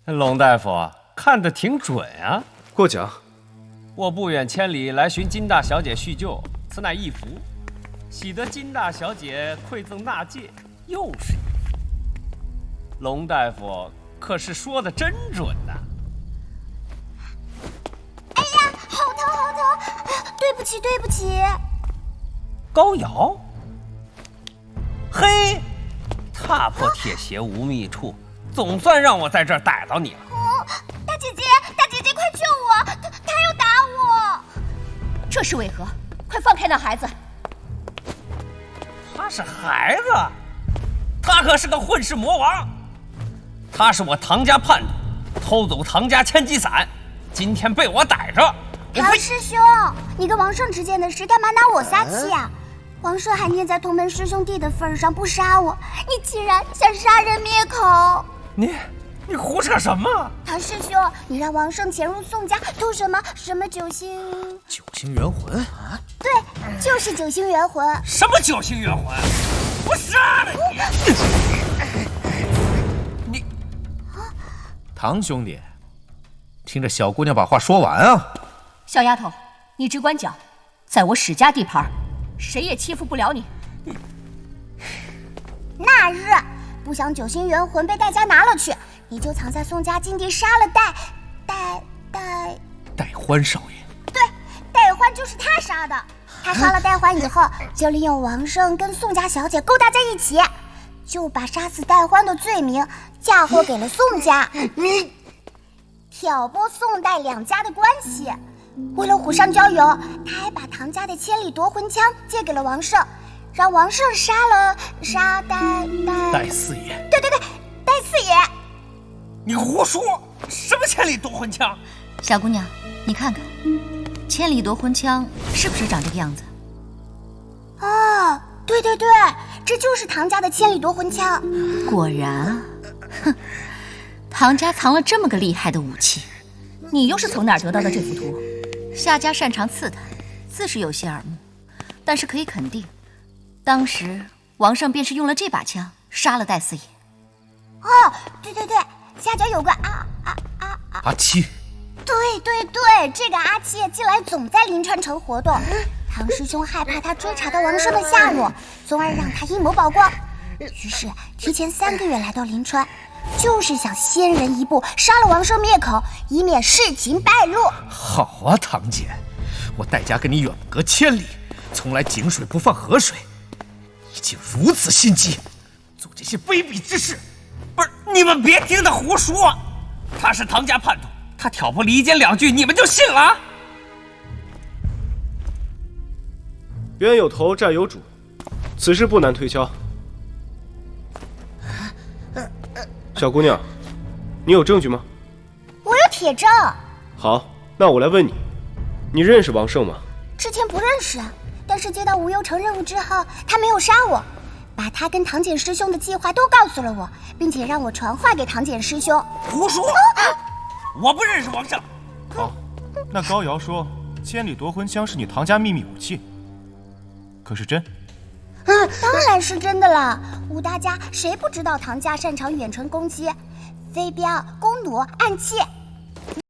龙大夫看得挺准啊。过奖。我不远千里来寻金大小姐叙旧，此乃一福，喜得金大小姐馈赠纳戒，又是一福。龙大夫可是说的真准呐！哎呀，好疼好疼！对不起对不起。高瑶，嘿，踏破铁鞋无觅处，总算让我在这儿逮到你了。大姐姐，大姐姐，快救我！他要打我！这是为何？快放开那孩子！他是孩子，他可是个混世魔王，他是我唐家叛徒，偷走唐家千机伞，今天被我逮着。唐师兄，你跟王胜之间的事，干嘛拿我撒气啊？王胜还念在同门师兄弟的份上不杀我，你竟然想杀人灭口！你胡扯什么？唐师兄，你让王胜潜入宋家，偷什么九星元魂啊？对，就是九星元魂。什么九星元魂？我杀了你！你，唐兄弟，听着小姑娘把话说完啊！小丫头，你只管讲，在我史家地盘，谁也欺负不了你。那日不想九星元魂被戴家拿了去，你就藏在宋家禁地杀了戴欢少爷。对，戴欢就是他杀的。他杀了戴欢以后，就利用王胜跟宋家小姐勾搭在一起，就把杀死戴欢的罪名嫁祸给了宋家，挑拨宋戴两家的关系。为了虎上浇油，他还把唐家的千里夺魂枪借给了王胜，让王胜杀戴四爷。对，戴四爷。你胡说！什么千里夺魂枪？小姑娘，你看看，千里夺魂枪是不是长这个样子？哦，对，这就是唐家的千里夺魂枪。果然啊，哼，唐家藏了这么个厉害的武器，你又是从哪儿得到的这幅图？夏家擅长刺探，自是有些耳目，但是可以肯定，当时王胜便是用了这把枪杀了戴四爷。哦，对，夏家有个阿七。对，这个阿七近来总在临川城活动。唐师兄害怕他追查到王胜的下落，从而让他阴谋曝光，于是提前3个月来到临川，就是想先人一步杀了王胜灭口，以免事情败露。好啊，唐姐，我戴家跟你远隔千里，从来井水不犯河水，你竟如此心机，做这些卑鄙之事。不是，你们别听他胡说，他是唐家叛徒，他挑拨离间2句，你们就信了？冤有头，债有主，此事不难推敲。小姑娘，你有证据吗？我有铁证。好，那我来问你，你认识王胜吗？之前不认识，但是接到无忧城任务之后，他没有杀我，把他跟唐简师兄的计划都告诉了我，并且让我传话给唐简师兄。胡说！我不认识王胜。好，那高瑶说千里夺魂枪是你唐家秘密武器，可是真？当然是真的了。武大家谁不知道唐家擅长远程攻击，飞镖、弓弩、暗器，